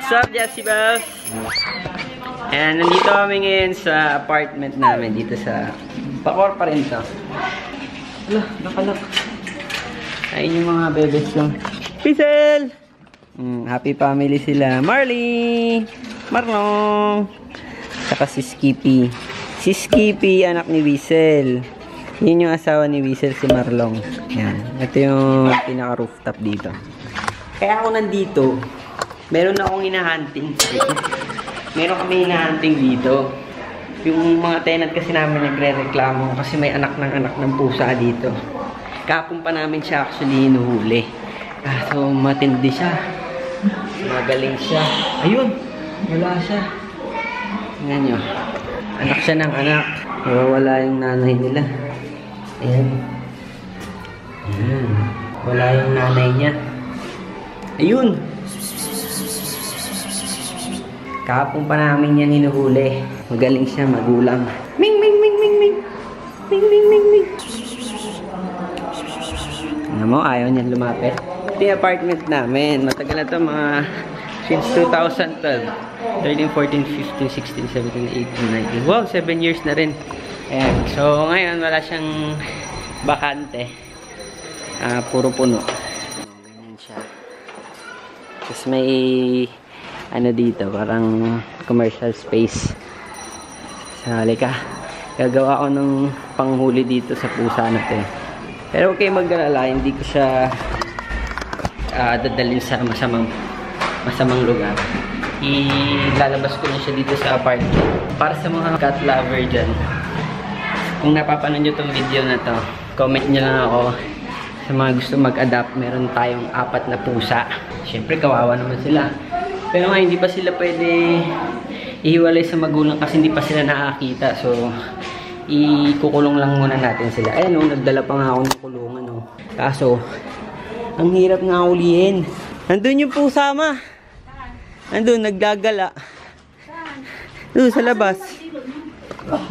What's up, Jessie Bells? And nandito kami ngayon sa apartment namin dito sa Bacoor pa rin to. Ala, nakalak. Ayun yung mga bebes ko. Pizel! Happy family sila. Marley! Marlong! Saka si Skippy. Si Skippy, anak ni Wiesel. Yun yung asawa ni Wiesel, si Marlong. Yan. Ito yung pinaka-rooftop dito. Kaya ako nandito, meron akong hinahunting. Meron kami hinahunting dito. Yung mga tenant kasi namin nagre-reklamo kasi may anak ng pusa dito. Kapon pa namin siya actually hinuhuli. So matindi siya. Magaling siya. Ayun! Wala siya. Tingnan nyo. Anak siya ng anak. Wala yung nanay nila. Ayan. Ayan. Wala yung nanay niya. Ayun! Kapon pa namin yan hinuhuli. Magaling siya, magulang. Ming, ming, ming, ming, ming. Ming, ming, ming, ming. Ano mo, ayaw niya lumapit. Ito yung apartment namin. Matagal na ito, mga since 2012. 13, 14, 15, 16, 17, 18, 19. Wow, 7 years na rin. Ayan. So, ngayon, wala siyang bakante. Puro puno. Ganyan siya. Tapos may ano dito, parang commercial space. Halika, gagawa ko ng panghuli dito sa pusa na to. Pero okay, mag-alala, hindi ko siya dadalhin sa masamang lugar. Ilalabas ko na siya dito sa apartment. Para sa mga cat lover dyan, kung napapanood nyo tong video na to, comment nyo lang ako sa mga gusto mag-adapt. Meron tayong 4 na pusa. Siyempre, kawawa naman sila. Pero nga, hindi pa sila pwede ihiwalay sa magulang kasi hindi pa sila nakakita. So, ikukulong lang muna natin sila. Ayan o, nagdala pa nga ako ng kulungan o. Kaso, ang hirap nga ulihin. Nandun yung pusa, ma. Nandun, naggagala. Doon, sa labas.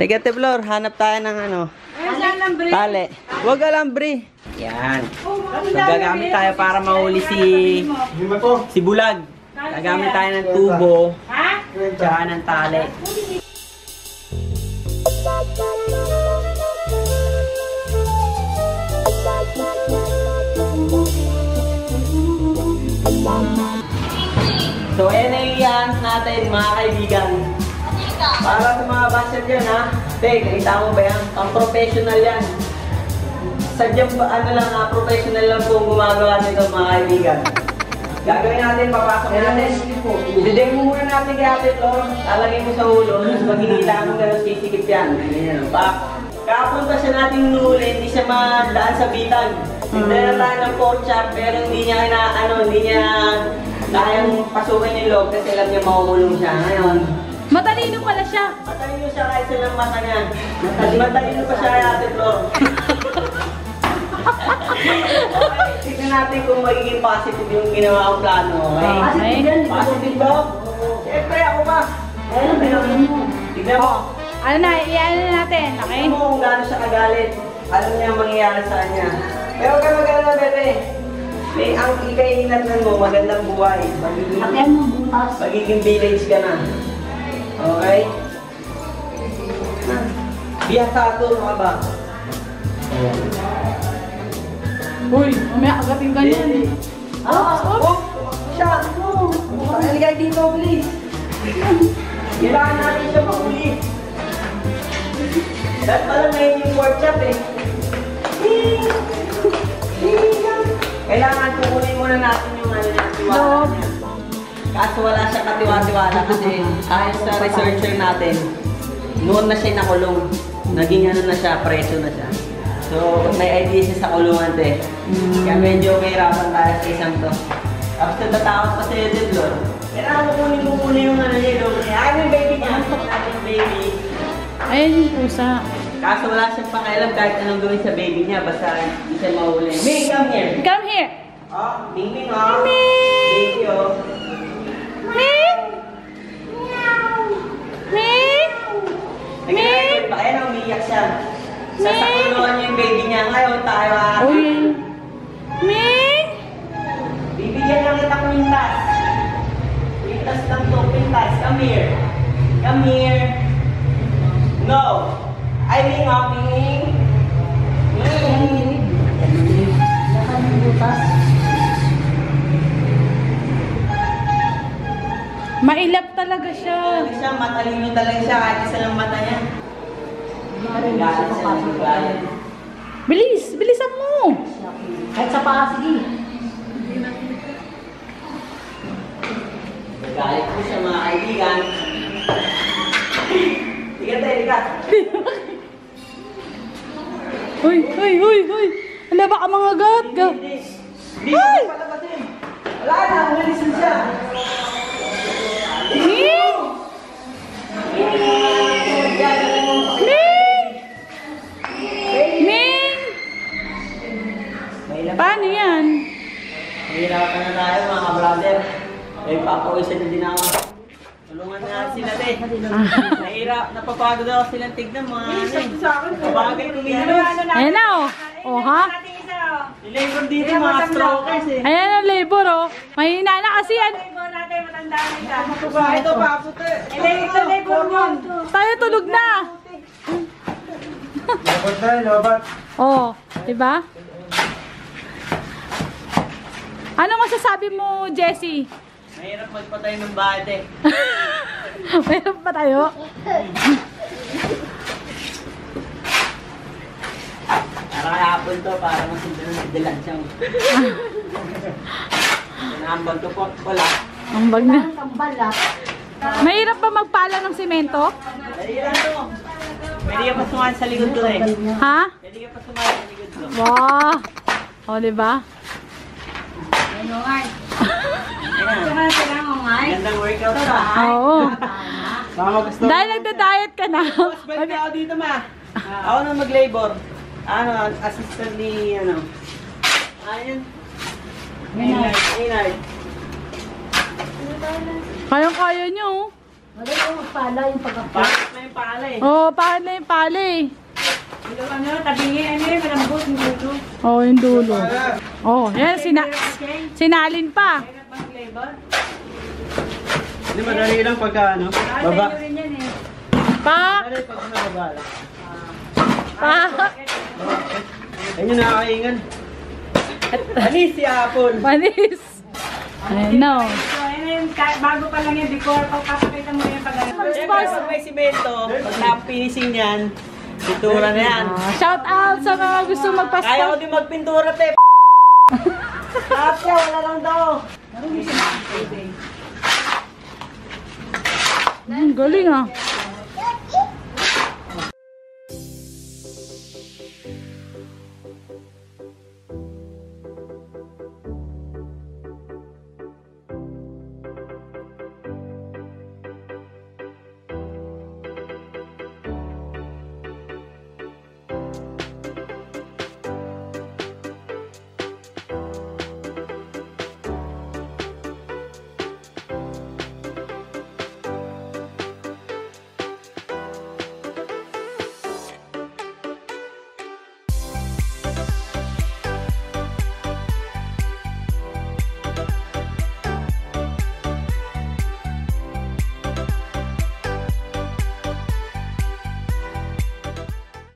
Negative floor, hanap tayo ng ano. Tali. Huwag alambre. Yan. So, gagamit tayo para mahuli si Bulag. Gagamit tayo ng tubo. Tsaka ng tali. So, ayan na yung i-hunt natin, mga kaibigan. Para sa mga basher dyan, ha? Teka, nakita mo ba yan? Ang professional yan. Sadyang, ano lang, professional lang po gumagawa nito, mga kaibigan. Gagawin natin, papasok natin. Dideng mo muna natin kay Ate Flor. Lalagay mo sa ulo. Magkikita mo gano'n sisikip yan. Kapunta siya natin nuli, hindi siya madaan sa bitag. Nagdala tayo ng pork chop, pero hindi niya kayang pasukin yung loob kasi alam niya makukulong siya. Ngayon, matalino pala siya. Matalino siya kahit sa ng mata niya. Matalino pa siya kay Ate Flor. Okay, tignan natin kung magiging positive yung ginawa kong plano. Okay? Positive ba? Siyempre ako ba? Tignan mo. Ano na, i-ano natin, okay? Tignan mo kung gaano siya kagalit. Alam niya ang mangyayari sa kanya. Pero huwag ka mag-alala, bebe. Ang ikainatnan mo, magandang buhay. Magiging village ka na. Okay? Biyasa to, mga ba? Uy, mamaya agating ka niyan. Siya! Paligay dito, please! Kailangan natin siya mahuli. Dahil pala ngayon yung pork chop eh. Kailangan kukunin muna natin yung ano niya, tiwala niya. Kaso wala siya katiwa-tiwala kasi ayon sa researcher natin, noon na siya nakulong. Naging ano na siya, preso na siya. So, may idea siya sa kulungan te. Kaya medyo mahirapan tayo sa isang to. Tapos natatakot pa sa'yo din, Lord. Kailangan kukunin yung ano niya, Lord. Akin yung baby niya. Aking baby. Ayun yung pusa. Kaso wala siyang pakialam kahit anong gawin sa baby niya. Basta hindi siya mahuli. Ming, come here! Come here! Oh, Ming Ming oh. Ming! Baby oh. Ming! Ming! Ming! Ayan, umiiyak siya. Sasakulungan niya yung baby niya. Ngayon tayo Uy! Ming! bibigyan lang kita kwintas. Kwintas na Come here. No. I mean hugging. Mailap talaga siya. Siya, matalino talaga siya. Kahit isa lang mata niya. Galit siya ng galit. Bilis! Bilisan mo! Kahit sa paa, sige. Galit po siya mga kaibigan. Tiga tayo, tiga. Uy! Uy! Uy! Uy! Wala baka mga gat? Hindi siya palabatin. Wala na, umalisin siya. Ming! Ming! Ming! Paano yan? Mahirapan na tayo mga ka-brother. May papawisan na din ako. Tulungan na sila din. Nahirap, napapagod ako silang tignan mga Bagay kumilos. Ayan na oh. Oh ha? Nilabor dito mga strokers eh. Ayan ang labor oh. Mahina na kasi yan. Ito pa, puti. Tayo tulog na. Labat tayo, labat. Oh, diba? Ano masasabi mo, Jessie? Mahirap magpatay ng bate. Meron pa tayo? Para kahapon to, para masundan ng dilan siya. Nambag ko po, wala. Ang bag na. Tambal ah. Mahirap ba magpala ng simento? Mahirap to. Pwede ka pa sumali sa likod ko eh. Ha? Pwede ka pa sumali sa likod ko. Wow! O, diba? Ayan. Ay, Gandang workout ka. Oo. Mama, gusto Dahil nagda-diet ka na. balik ako dito, ma. Ako na mag-labor. Ano, assistant ni, ano. Ayun. Maynard. Kayang-kaya nyo. wala yung magpala yung pagkakita. Bakit na yung pala eh? Oo, bakit na yung pala eh. Oo, yung dulo. Oo, yan, sinalin pa. Hindi, madali lang pagka, ano, baba. Pak! Madali pag nababa lang. Pak! Ayun yung nakakaingan. Anis si Apple. Panis! Ayan, no. Bago pa lang yan, before papakita mo yan pag Siyempre, pag may simento, pag na-finishing yan, pintura na yan. Shout out sa mga gusto Kaya ko magpasto. din magpintura, te. Kapya, wala lang daw. Galing ah.